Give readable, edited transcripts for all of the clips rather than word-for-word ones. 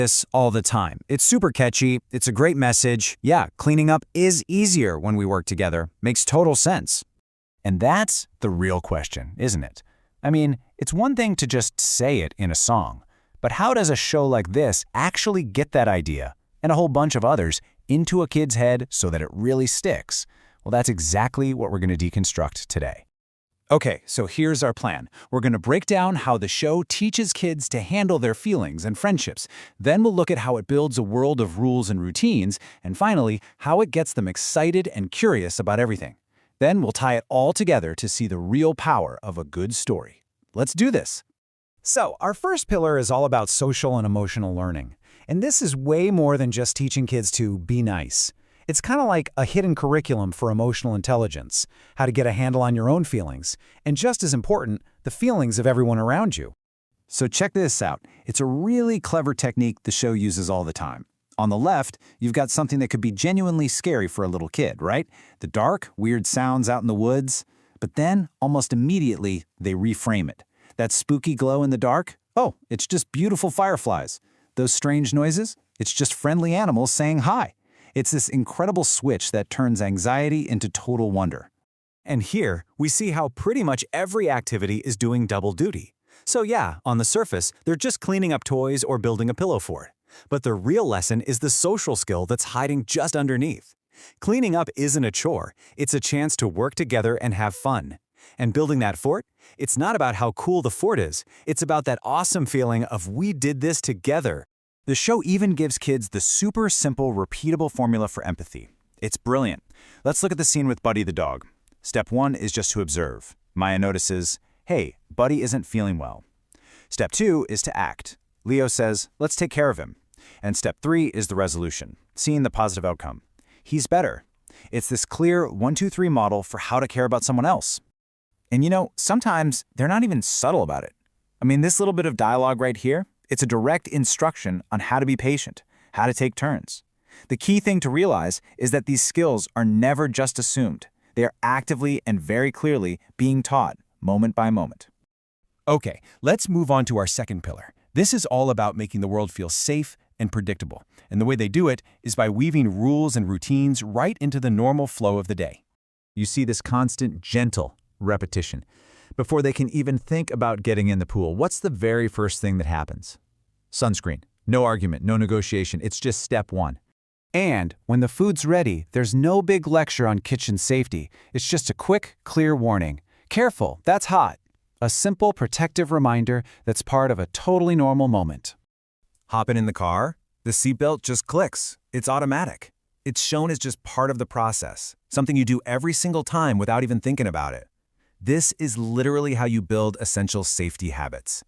this all the time. It's super catchy, it's a great message. Yeah, cleaning up is easier when we work together. Makes total sense. And that's the real question, isn't it? I mean, it's one thing to just say it in a song, but how does a show like this actually get that idea, and a whole bunch of others, into a kid's head so that it really sticks? Well, that's exactly what we're going to deconstruct today. Okay, so here's our plan. We're going to break down how the show teaches kids to handle their feelings and friendships. Then we'll look at how it builds a world of rules and routines. And finally, how it gets them excited and curious about everything. Then we'll tie it all together to see the real power of a good story. Let's do this. So, our first pillar is all about social and emotional learning. And this is way more than just teaching kids to be nice. It's kind of like a hidden curriculum for emotional intelligence, how to get a handle on your own feelings, and just as important, the feelings of everyone around you. So check this out. It's a really clever technique the show uses all the time. On the left, you've got something that could be genuinely scary for a little kid, right? The dark, weird sounds out in the woods. But then, almost immediately, they reframe it. That spooky glow in the dark? Oh, it's just beautiful fireflies. Those strange noises? It's just friendly animals saying hi. It's this incredible switch that turns anxiety into total wonder. And here, we see how pretty much every activity is doing double duty. So yeah, on the surface, they're just cleaning up toys or building a pillow fort. But the real lesson is the social skill that's hiding just underneath. Cleaning up isn't a chore, it's a chance to work together and have fun. And building that fort? It's not about how cool the fort is, it's about that awesome feeling of we did this together. The show even gives kids the super simple, repeatable formula for empathy. It's brilliant. Let's look at the scene with Buddy the dog. Step 1 is just to observe. Maya notices, hey, Buddy isn't feeling well. Step 2 is to act. Leo says, let's take care of him. And step 3 is the resolution, seeing the positive outcome. He's better. It's this clear 1-2-3 model for how to care about someone else. And you know, sometimes they're not even subtle about it. I mean, this little bit of dialogue right here, it's a direct instruction on how to be patient, how to take turns. The key thing to realize is that these skills are never just assumed. They are actively and very clearly being taught, moment by moment. Okay, let's move on to our second pillar. This is all about making the world feel safe and predictable. And the way they do it is by weaving rules and routines right into the normal flow of the day. You see this constant, gentle repetition. Before they can even think about getting in the pool, what's the very first thing that happens? Sunscreen. No argument, no negotiation. It's just step 1. And when the food's ready, there's no big lecture on kitchen safety. It's just a quick, clear warning. Careful, that's hot. A simple, protective reminder that's part of a totally normal moment. Hopping in the car? The seatbelt just clicks. It's automatic. It's shown as just part of the process, something you do every single time without even thinking about it. This is literally how you build essential safety habits.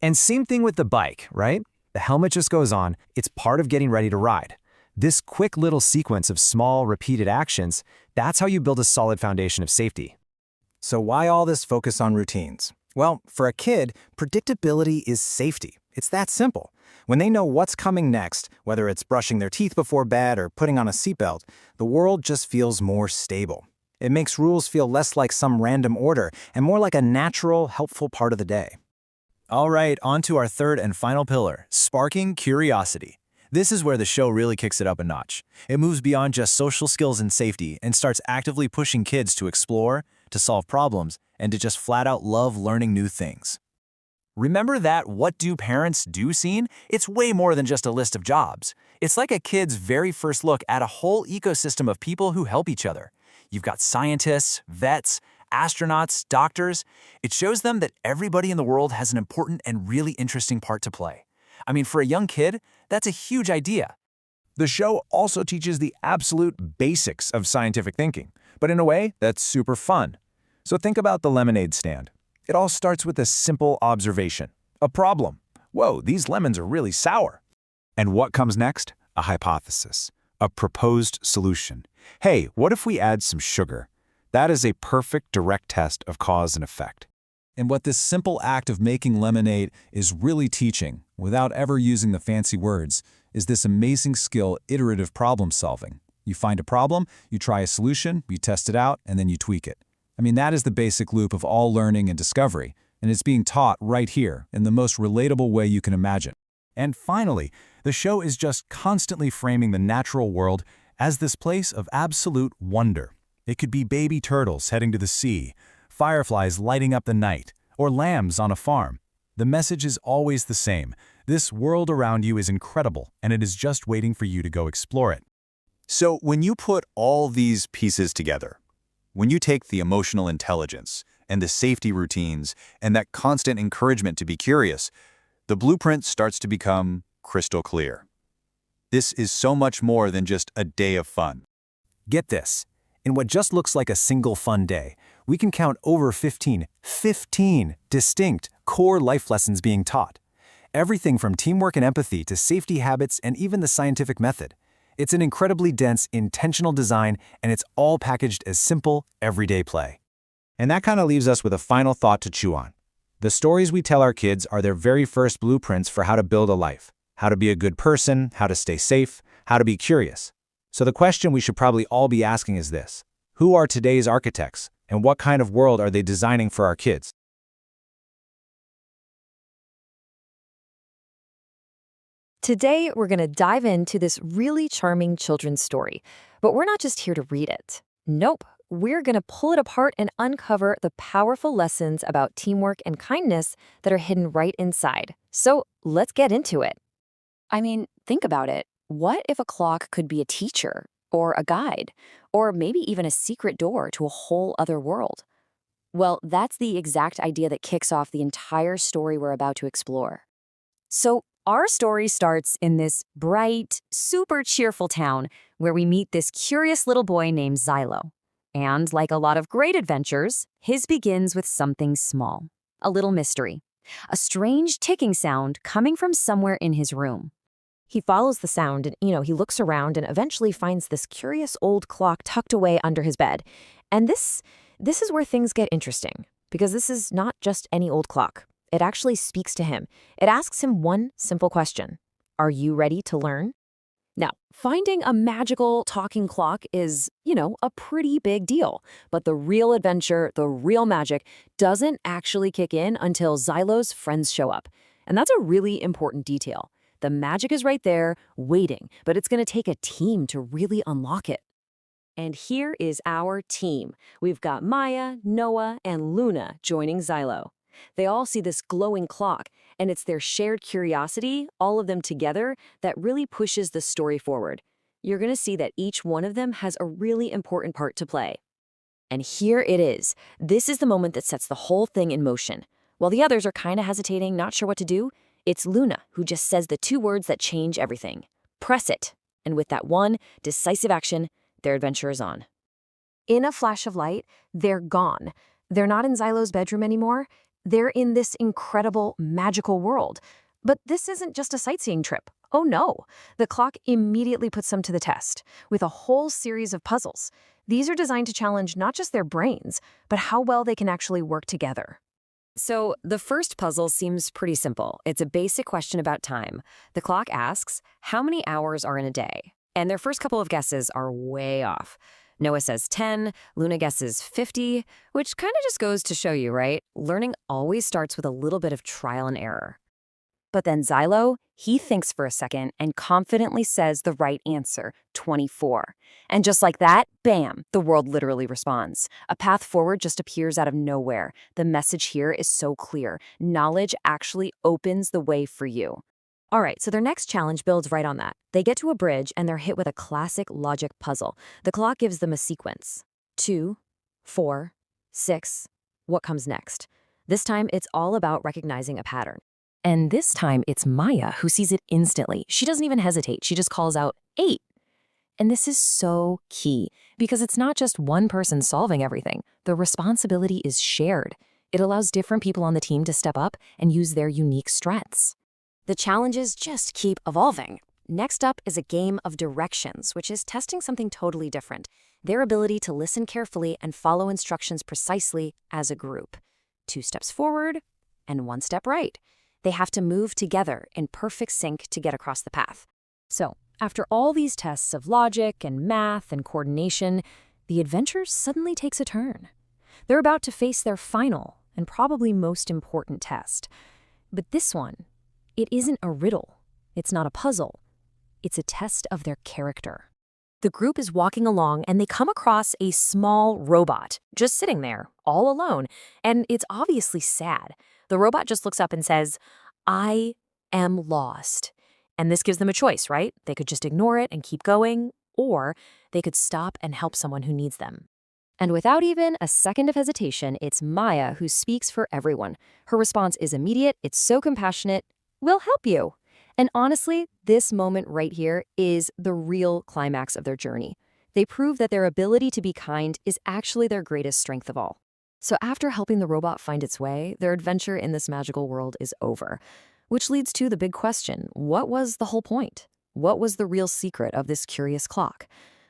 And same thing with the bike, right? The helmet just goes on. It's part of getting ready to ride. This quick little sequence of small, repeated actions, that's how you build a solid foundation of safety. So why all this focus on routines? Well, for a kid, predictability is safety. It's that simple. When they know what's coming next, whether it's brushing their teeth before bed or putting on a seatbelt, the world just feels more stable. It makes rules feel less like some random order and more like a natural, helpful part of the day. All right, on to our third and final pillar, sparking curiosity. This is where the show really kicks it up a notch. It moves beyond just social skills and safety and starts actively pushing kids to explore, to solve problems, and to just flat out love learning new things. Remember that "what do parents do" scene? It's way more than just a list of jobs. It's like a kid's very first look at a whole ecosystem of people who help each other. You've got scientists, vets, astronauts, doctors. It shows them that everybody in the world has an important and really interesting part to play. I mean, for a young kid, that's a huge idea. The show also teaches the absolute basics of scientific thinking, but in a way that's super fun. So think about the lemonade stand. It all starts with a simple observation, a problem. Whoa, these lemons are really sour. And what comes next? A hypothesis, a proposed solution. Hey, what if we add some sugar? That is a perfect direct test of cause and effect. And what this simple act of making lemonade is really teaching, without ever using the fancy words, is this amazing skill, iterative problem solving. You find a problem, you try a solution, you test it out, and then you tweak it. I mean, that is the basic loop of all learning and discovery, and it's being taught right here in the most relatable way you can imagine. And finally, the show is just constantly framing the natural world as this place of absolute wonder. It could be baby turtles heading to the sea, fireflies lighting up the night, or lambs on a farm. The message is always the same. This world around you is incredible, and it is just waiting for you to go explore it. So when you put all these pieces together, when you take the emotional intelligence and the safety routines and that constant encouragement to be curious, the blueprint starts to become crystal clear. This is so much more than just a day of fun. Get this. In what just looks like a single fun day, we can count over 15 distinct core life lessons being taught. Everything from teamwork and empathy to safety habits and even the scientific method. It's an incredibly dense, intentional design, and it's all packaged as simple, everyday play. And that kind of leaves us with a final thought to chew on. The stories we tell our kids are their very first blueprints for how to build a life, how to be a good person, how to stay safe, how to be curious. So the question we should probably all be asking is this: who are today's architects, and what kind of world are they designing for our kids? Today, we're going to dive into this really charming children's story, but we're not just here to read it. Nope, we're going to pull it apart and uncover the powerful lessons about teamwork and kindness that are hidden right inside. So let's get into it. I mean, think about it. What if a clock could be a teacher, or a guide, or maybe even a secret door to a whole other world? Well, that's the exact idea that kicks off the entire story we're about to explore. So, our story starts in this bright, super cheerful town where we meet this curious little boy named Xylo. And like a lot of great adventures, his begins with something small, a little mystery, a strange ticking sound coming from somewhere in his room. He follows the sound and, he looks around and eventually finds this curious old clock tucked away under his bed. And this is where things get interesting, because this is not just any old clock. It actually speaks to him. It asks him one simple question: are you ready to learn? Now, finding a magical talking clock is, a pretty big deal. But the real adventure, the real magic, doesn't actually kick in until Xylo's friends show up. And that's a really important detail. The magic is right there, waiting, but it's going to take a team to really unlock it. And here is our team. We've got Maya, Noah, and Luna joining Xylo. They all see this glowing clock, and it's their shared curiosity, all of them together, that really pushes the story forward. You're going to see that each one of them has a really important part to play. And here it is. This is the moment that sets the whole thing in motion. While the others are kind of hesitating, not sure what to do, it's Luna who just says the two words that change everything: press it. And with that one decisive action, their adventure is on. In a flash of light, they're gone. They're not in Xylo's bedroom anymore. They're in this incredible, magical world. But this isn't just a sightseeing trip. Oh no. The clock immediately puts them to the test with a whole series of puzzles. These are designed to challenge not just their brains, but how well they can actually work together. So the first puzzle seems pretty simple. It's a basic question about time. The clock asks, how many hours are in a day? And their first couple of guesses are way off. Noah says 10, Luna guesses 50, which kind of just goes to show you, right? Learning always starts with a little bit of trial and error. But then Xylo, he thinks for a second and confidently says the right answer, 24. And just like that, bam, the world literally responds. A path forward just appears out of nowhere. The message here is so clear. Knowledge actually opens the way for you. All right, so their next challenge builds right on that. They get to a bridge and they're hit with a classic logic puzzle. The clock gives them a sequence. 2, 4, 6. What comes next? This time, it's all about recognizing a pattern. And this time, it's Maya who sees it instantly. She doesn't even hesitate. She just calls out 8. And this is so key, because it's not just one person solving everything. The responsibility is shared. It allows different people on the team to step up and use their unique strengths. The challenges just keep evolving. Next up is a game of directions, which is testing something totally different: their ability to listen carefully and follow instructions precisely as a group. 2 steps forward and 1 step right. They have to move together in perfect sync to get across the path. So, after all these tests of logic and math and coordination, the adventure suddenly takes a turn. They're about to face their final and probably most important test. But this one, it isn't a riddle. It's not a puzzle. It's a test of their character. The group is walking along and they come across a small robot just sitting there, all alone, and it's obviously sad. The robot just looks up and says, "I am lost." And this gives them a choice, right? They could just ignore it and keep going, or they could stop and help someone who needs them. And without even a second of hesitation, it's Maya who speaks for everyone. Her response is immediate, it's so compassionate, "We'll help you." And honestly, this moment right here is the real climax of their journey. They prove that their ability to be kind is actually their greatest strength of all. So after helping the robot find its way, their adventure in this magical world is over. Which leads to the big question, what was the whole point? What was the real secret of this curious clock?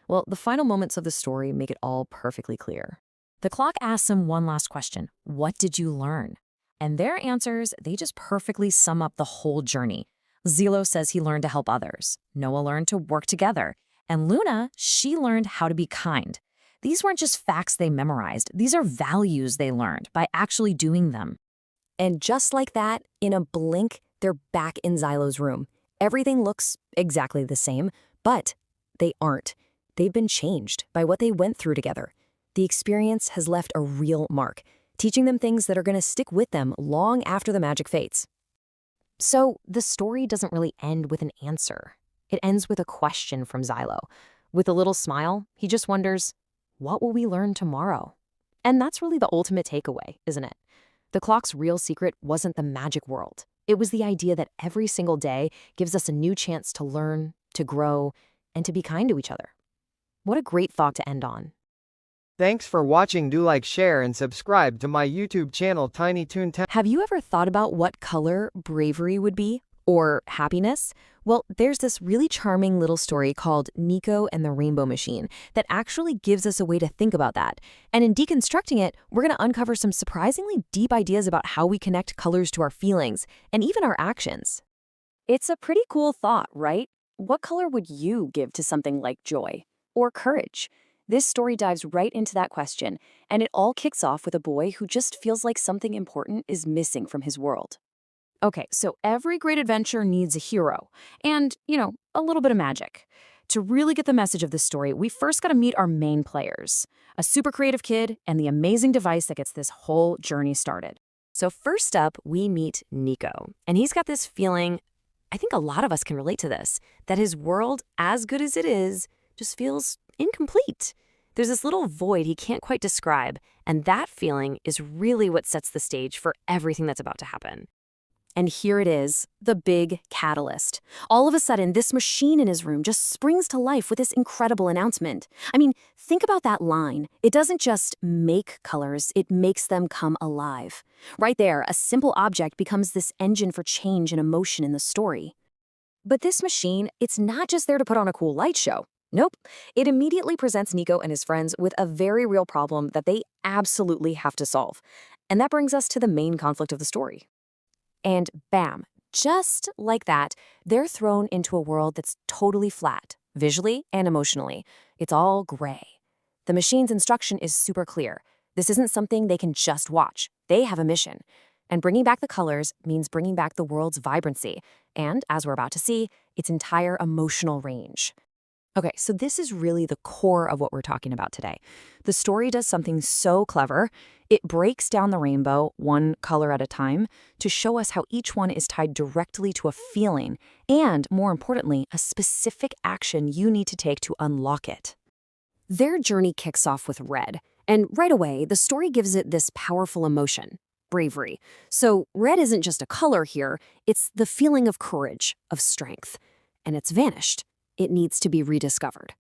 Well, the final moments of the story make it all perfectly clear. The clock asks them one last question, what did you learn? And their answers, they just perfectly sum up the whole journey. Zilo says he learned to help others. Noah learned to work together. And Luna, she learned how to be kind. These weren't just facts they memorized. These are values they learned by actually doing them. And just like that, in a blink, they're back in Xilo's room. Everything looks exactly the same, but they aren't. They've been changed by what they went through together. The experience has left a real mark, teaching them things that are going to stick with them long after the magic fades. So the story doesn't really end with an answer. It ends with a question from Xilo. With a little smile, he just wonders, what will we learn tomorrow? And that's really the ultimate takeaway, isn't it? The clock's real secret wasn't the magic world. It was the idea that every single day gives us a new chance to learn, to grow, and to be kind to each other. What a great thought to end on. Thanks for watching. Do like, share, and subscribe to my YouTube channel Tiny Toon Town. Have you ever thought about what color bravery would be? Or happiness? Well, there's this really charming little story called Nico and the Rainbow Machine that actually gives us a way to think about that. And in deconstructing it, we're going to uncover some surprisingly deep ideas about how we connect colors to our feelings and even our actions. It's a pretty cool thought, right? What color would you give to something like joy or courage? This story dives right into that question, and it all kicks off with a boy who just feels like something important is missing from his world. Okay, so every great adventure needs a hero and, a little bit of magic. To really get the message of this story, we first got to meet our main players, a super creative kid and the amazing device that gets this whole journey started. So first up, we meet Nico, and he's got this feeling, I think a lot of us can relate to this, that his world, as good as it is, just feels incomplete. There's this little void he can't quite describe, and that feeling is really what sets the stage for everything that's about to happen. And here it is, the big catalyst. All of a sudden, this machine in his room just springs to life with this incredible announcement. I mean, think about that line. It doesn't just make colors, it makes them come alive. Right there, a simple object becomes this engine for change and emotion in the story. But this machine, it's not just there to put on a cool light show. Nope. It immediately presents Nico and his friends with a very real problem that they absolutely have to solve. And that brings us to the main conflict of the story. And bam, just like that, they're thrown into a world that's totally flat, visually and emotionally. It's all gray. The machine's instruction is super clear. This isn't something they can just watch. They have a mission. And bringing back the colors means bringing back the world's vibrancy and, as we're about to see, its entire emotional range. Okay, so this is really the core of what we're talking about today. The story does something so clever. It breaks down the rainbow one color at a time to show us how each one is tied directly to a feeling and, more importantly, a specific action you need to take to unlock it. Their journey kicks off with red, and right away, the story gives it this powerful emotion, bravery. So red isn't just a color here, it's the feeling of courage, of strength, and it's vanished. It needs to be rediscovered.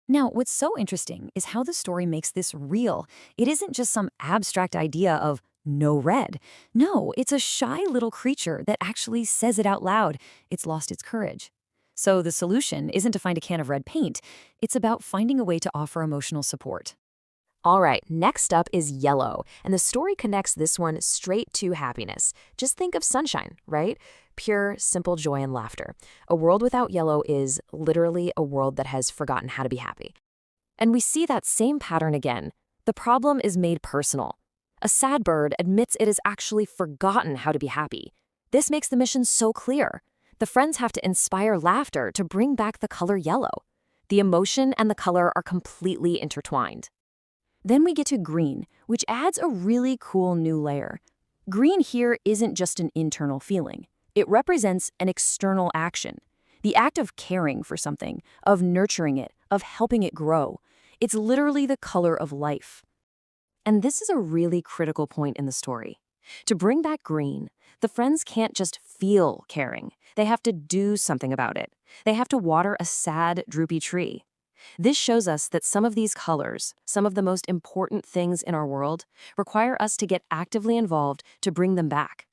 Now, what's so interesting is how the story makes this real. It isn't just some abstract idea of no red. No, it's a shy little creature that actually says it out loud. It's lost its courage. So the solution isn't to find a can of red paint. It's about finding a way to offer emotional support. All right, next up is yellow, and the story connects this one straight to happiness. Just think of sunshine, right? Pure, simple joy and laughter. A world without yellow is literally a world that has forgotten how to be happy. And we see that same pattern again. The problem is made personal. A sad bird admits it has actually forgotten how to be happy. This makes the mission so clear. The friends have to inspire laughter to bring back the color yellow. The emotion and the color are completely intertwined. Then we get to green, which adds a really cool new layer. Green here isn't just an internal feeling. It represents an external action. The act of caring for something, of nurturing it, of helping it grow. It's literally the color of life. And this is a really critical point in the story. To bring back green, the friends can't just feel caring. They have to do something about it. They have to water a sad, droopy tree. This shows us that some of these colors, some of the most important things in our world, require us to get actively involved to bring them back.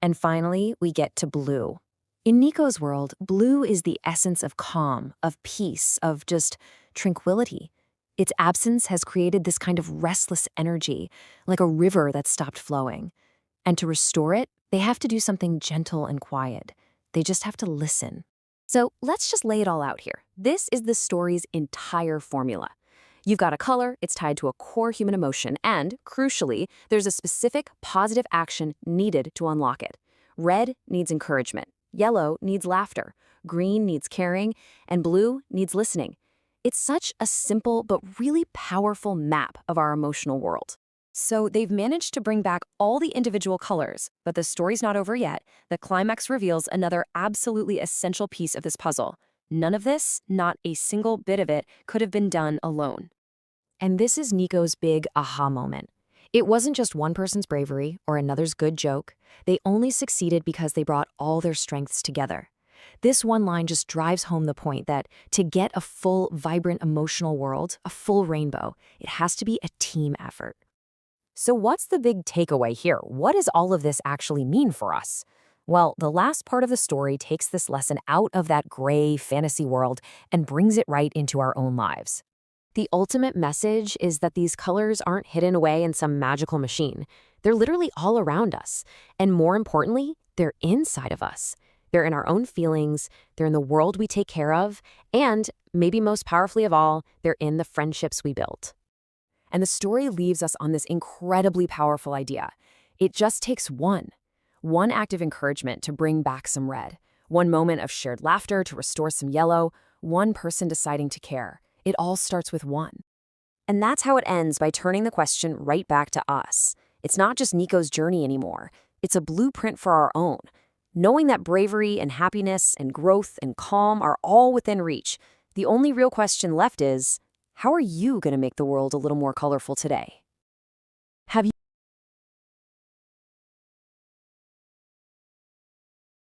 And finally, we get to blue. In Nico's world, blue is the essence of calm, of peace, of just tranquility. Its absence has created this kind of restless energy, like a river that stopped flowing. And to restore it, they have to do something gentle and quiet. They just have to listen. So let's just lay it all out here. This is the story's entire formula. You've got a color, it's tied to a core human emotion, and, crucially, there's a specific positive action needed to unlock it. Red needs encouragement, yellow needs laughter, green needs caring, and blue needs listening. It's such a simple but really powerful map of our emotional world. So they've managed to bring back all the individual colors, but the story's not over yet. The climax reveals another absolutely essential piece of this puzzle. None of this, not a single bit of it, could have been done alone. And this is Nico's big aha moment. It wasn't just one person's bravery or another's good joke. They only succeeded because they brought all their strengths together. This one line just drives home the point that to get a full, vibrant emotional world, a full rainbow, it has to be a team effort. So what's the big takeaway here? What does all of this actually mean for us? Well, the last part of the story takes this lesson out of that gray fantasy world and brings it right into our own lives. The ultimate message is that these colors aren't hidden away in some magical machine. They're literally all around us. And more importantly, they're inside of us. They're in our own feelings, they're in the world we take care of, and, maybe most powerfully of all, they're in the friendships we built. And the story leaves us on this incredibly powerful idea. It just takes one act of encouragement to bring back some red, one moment of shared laughter to restore some yellow, one person deciding to care. It all starts with one. And that's how it ends, by turning the question right back to us. It's not just Nico's journey anymore. It's a blueprint for our own. Knowing that bravery and happiness and growth and calm are all within reach, the only real question left is, how are you going to make the world a little more colorful today? Have you